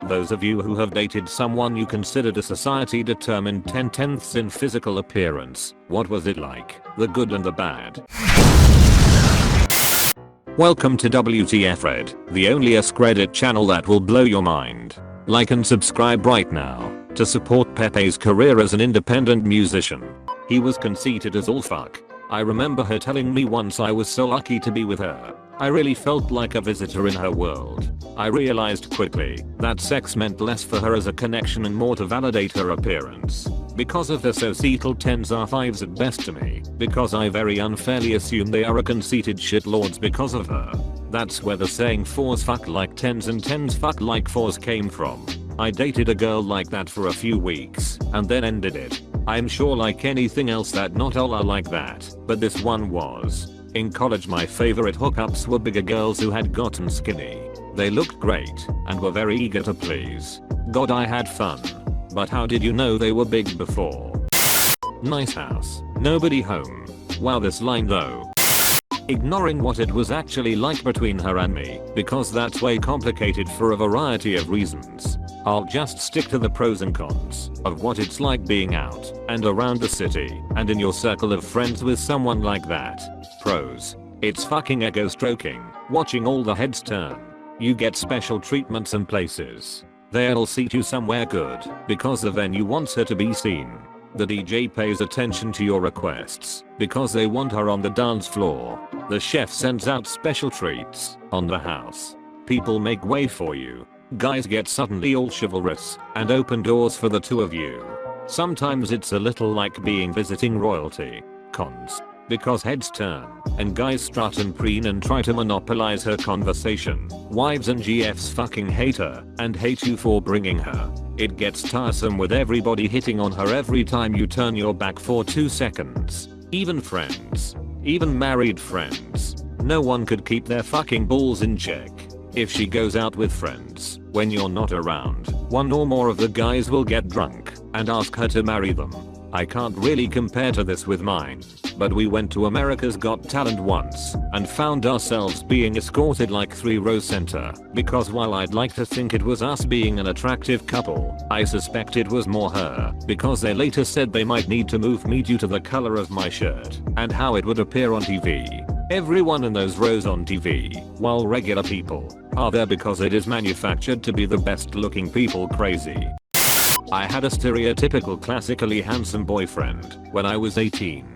Those of you who have dated someone you considered a society determined 10/10ths in physical appearance, what was it like? The good and the bad. Welcome to WtfRedd, the only Askreddit channel that will blow your mind. Like and subscribe right now to support Pepe's career as an independent musician. He was conceited as all fuck. I remember her telling me once I was so lucky to be with her. I really felt like a visitor in her world. I realized quickly that sex meant less for her as a connection and more to validate her appearance. Because of the societal 10s are 5s at best to me, because I very unfairly assume they are a conceited shitlords because of her. That's where the saying 4s fuck like 10s and 10s fuck like 4s came from. I dated a girl like that for a few weeks and then ended it. I'm sure like anything else that not all are like that, but this one was. In college my favorite hookups were bigger girls who had gotten skinny. They looked great and were very eager to please. God, I had fun. But how did you know they were big before? Nice house. Nobody home. Wow, this line though. Ignoring what it was actually like between her and me, because that's way complicated for a variety of reasons. I'll just stick to the pros and cons of what it's like being out and around the city and in your circle of friends with someone like that. Pros. It's fucking ego stroking, watching all the heads turn. You get special treatments and places. They'll seat you somewhere good because the venue wants her to be seen. The DJ pays attention to your requests because they want her on the dance floor. The chef sends out special treats on the house. People make way for you. Guys get suddenly all chivalrous and open doors for the two of you. Sometimes it's a little like being visiting royalty. Cons. Because heads turn and guys strut and preen and try to monopolize her conversation. Wives and GFs fucking hate her and hate you for bringing her. It gets tiresome with everybody hitting on her every time you turn your back for 2 seconds. Even friends. Even married friends. No one could keep their fucking balls in check. If she goes out with friends when you're not around, one or more of the guys will get drunk and ask her to marry them. I can't really compare to this with mine, but we went to America's Got Talent once and found ourselves being escorted like 3 rows center because while I'd like to think it was us being an attractive couple, I suspect it was more her because they later said they might need to move me due to the color of my shirt and how it would appear on TV. Everyone in those rows on TV, while regular people are there because it is manufactured to be the best looking people crazy. I had a stereotypical classically handsome boyfriend when I was 18.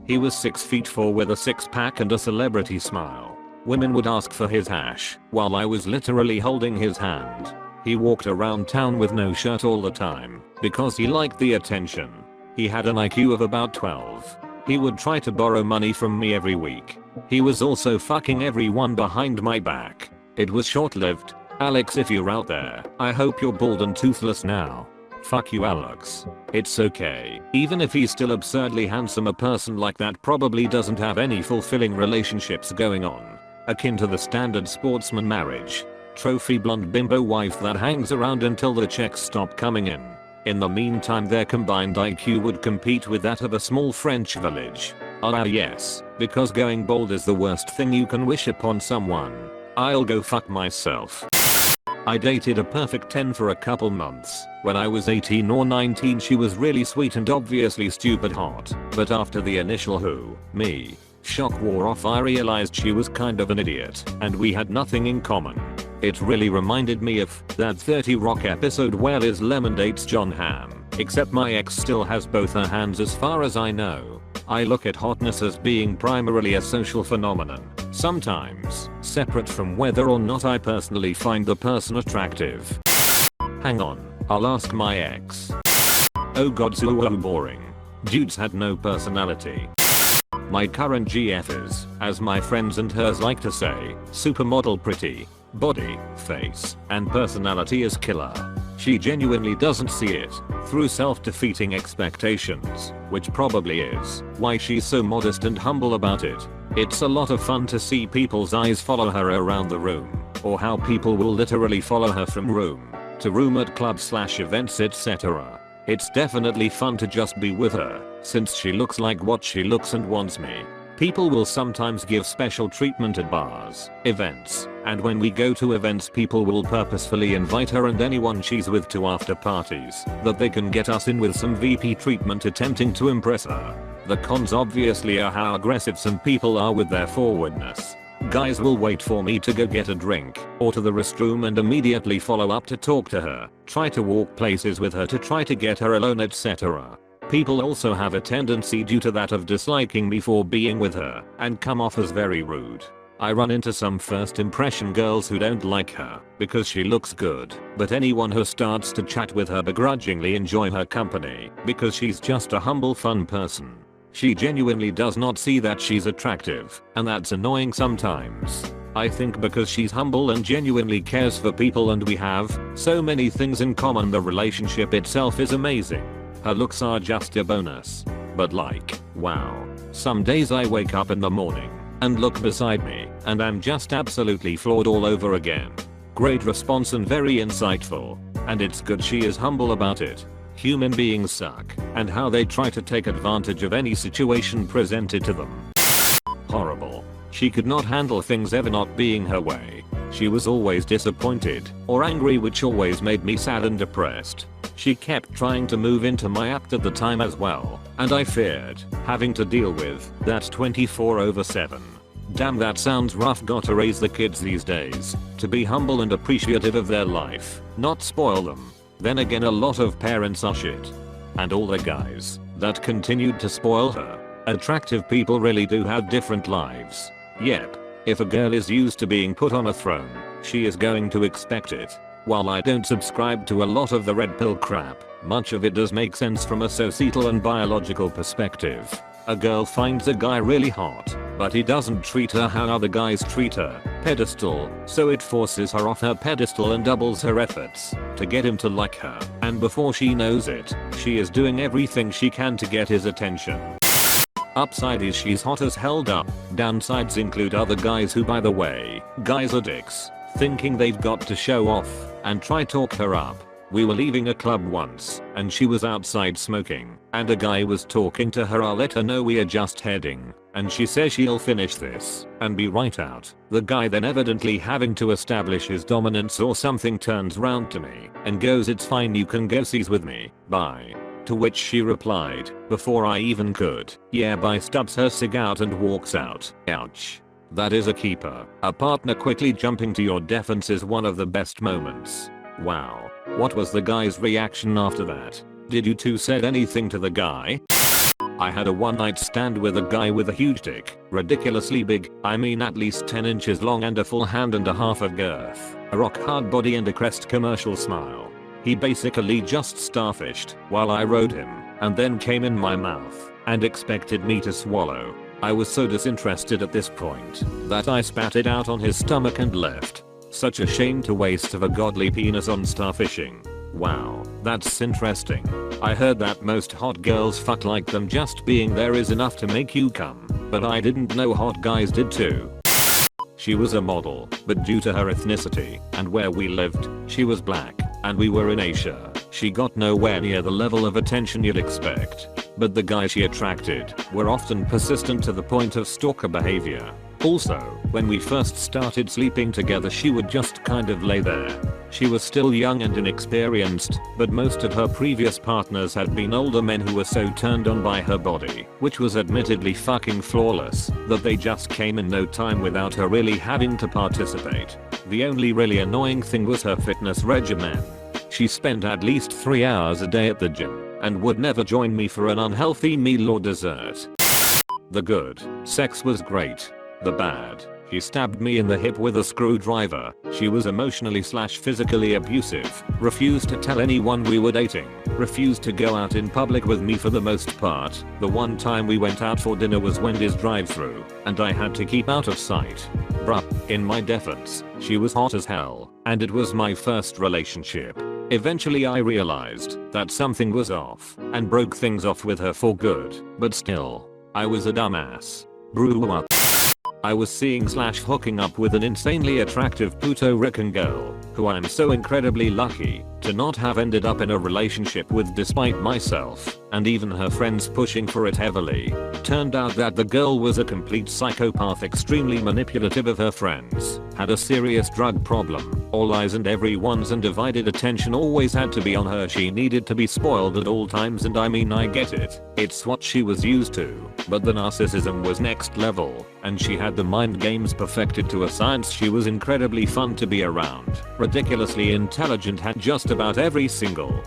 He was 6'4" with a six-pack and a celebrity smile. Women would ask for his hash while I was literally holding his hand. He walked around town with no shirt all the time because he liked the attention. He had an IQ of about 12. He would try to borrow money from me every week. He was also fucking everyone behind my back. It was short-lived. Alex, if you're out there, I hope you're bald and toothless now. Fuck you, Alex. It's okay. Even if he's still absurdly handsome, a person like that probably doesn't have any fulfilling relationships going on. Akin to the standard sportsman marriage. Trophy blonde bimbo wife that hangs around until the checks stop coming in. In the meantime their combined IQ would compete with that of a small French village. Ah yes, because going bald is the worst thing you can wish upon someone. I'll go fuck myself. I dated a perfect 10 for a couple months. When I was 18 or 19 she was really sweet and obviously stupid hot. But after the initial me shock wore off I realized she was kind of an idiot and we had nothing in common. It really reminded me of that 30 Rock episode where Liz Lemon dates John Hamm, except my ex still has both her hands as far as I know. I look at hotness as being primarily a social phenomenon, sometimes separate from whether or not I personally find the person attractive. Hang on, I'll ask my ex. Oh god, so boring. Dudes had no personality. My current GF is, as my friends and hers like to say, supermodel pretty. Body, face, and personality is killer. She genuinely doesn't see it through self-defeating expectations, which probably is why she's so modest and humble about it. It's a lot of fun to see people's eyes follow her around the room, or how people will literally follow her from room to room at clubs/events etc. It's definitely fun to just be with her, since she looks like what she looks and wants me. People will sometimes give special treatment at bars, events, and when we go to events people will purposefully invite her and anyone she's with to after parties that they can get us in with some VP treatment attempting to impress her. The cons obviously are how aggressive some people are with their forwardness. Guys will wait for me to go get a drink or to the restroom and immediately follow up to talk to her, try to walk places with her to try to get her alone, etc. People also have a tendency due to that of disliking me for being with her and come off as very rude. I run into some first impression girls who don't like her because she looks good, but anyone who starts to chat with her begrudgingly enjoy her company because she's just a humble fun person. She genuinely does not see that she's attractive, and that's annoying sometimes. I think because she's humble and genuinely cares for people and we have so many things in common, the relationship itself is amazing. Her looks are just a bonus. But like, wow. Some days I wake up in the morning and look beside me and I'm just absolutely floored all over again. Great response and very insightful. And it's good she is humble about it. Human beings suck and how they try to take advantage of any situation presented to them. Horrible. She could not handle things ever not being her way. She was always disappointed or angry, which always made me sad and depressed. She kept trying to move into my act at the time as well, and I feared having to deal with that 24/7. Damn, that sounds rough. Gotta raise the kids these days to be humble and appreciative of their life, not spoil them. Then again, a lot of parents are shit. And all the guys that continued to spoil her. Attractive people really do have different lives. Yep. If a girl is used to being put on a throne, she is going to expect it. While I don't subscribe to a lot of the red pill crap, much of it does make sense from a societal and biological perspective. A girl finds a guy really hot, but he doesn't treat her how other guys treat her, pedestal, so it forces her off her pedestal and doubles her efforts to get him to like her, and before she knows it, she is doing everything she can to get his attention. Upside is she's hot as hell up. Downsides include other guys who, by the way, guys are dicks, thinking they've got to show off and try talk her up. We were leaving a club once and she was outside smoking and a guy was talking to her. I let her know we are just heading and she says she'll finish this and be right out. The guy then, evidently having to establish his dominance or something, turns round to me and goes, "It's fine, you can go, she's with me, bye." To which she replied, before I even could, "Yeah, bye," stubs her cig out and walks out. Ouch. That is a keeper. A partner quickly jumping to your defense is one of the best moments. Wow. What was the guy's reaction after that? Did you two said anything to the guy? I had a one night stand with a guy with a huge dick, ridiculously big, I mean at least 10 inches long and a full hand and a half of girth, a rock hard body and a crest commercial smile. He basically just starfished while I rode him and then came in my mouth and expected me to swallow. I was so disinterested at this point that I spat it out on his stomach and left. Such a shame to waste of a godly penis on starfishing. Wow, that's interesting. I heard that most hot girls fuck like them just being there is enough to make you come, but I didn't know hot guys did too. She was a model, but due to her ethnicity and where we lived, she was black, and we were in Asia. She got nowhere near the level of attention you'd expect. But the guys she attracted were often persistent to the point of stalker behavior. Also, when we first started sleeping together, she would just kind of lay there. She was still young and inexperienced, but most of her previous partners had been older men who were so turned on by her body, which was admittedly fucking flawless, that they just came in no time without her really having to participate. The only really annoying thing was her fitness regimen. She spent at least 3 hours a day at the gym and would never join me for an unhealthy meal or dessert. The good sex was great. The bad, she stabbed me in the hip with a screwdriver. She was emotionally/physically abusive, refused to tell anyone we were dating, refused to go out in public with me for the most part. The one time we went out for dinner was Wendy's drive-thru, and I had to keep out of sight. Bruh, in my defense, she was hot as hell, and it was my first relationship. Eventually I realized that something was off and broke things off with her for good, but still, I was a dumbass. Brew up. I was seeing/hooking up with an insanely attractive Puerto Rican girl, who I'm so incredibly lucky to not have ended up in a relationship with despite myself and even her friends pushing for it heavily. Turned out that the girl was a complete psychopath, extremely manipulative of her friends, had a serious drug problem, all eyes and everyone's undivided attention always had to be on her. She needed to be spoiled at all times, and I mean, I get it. It's what she was used to, but the narcissism was next level, and she had the mind games perfected to a science. She was incredibly fun to be around, ridiculously intelligent, had just about every single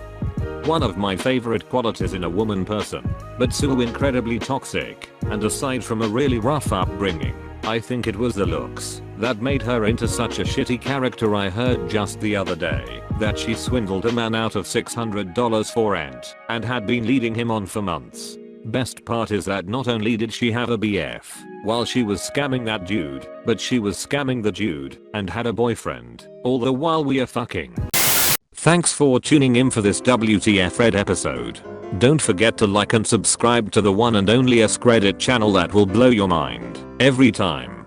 one of my favorite qualities in a woman person, but so incredibly toxic, and aside from a really rough upbringing, I think it was the looks that made her into such a shitty character. I heard just the other day that she swindled a man out of $600 for rent and had been leading him on for months. Best part is that not only did she have a BF while she was scamming that dude, but she was scamming the dude and had a boyfriend all the while we are fucking. Thanks for tuning in for this WtfRedd episode. Don't forget to like and subscribe to the one and only Askreddit channel that will blow your mind every time.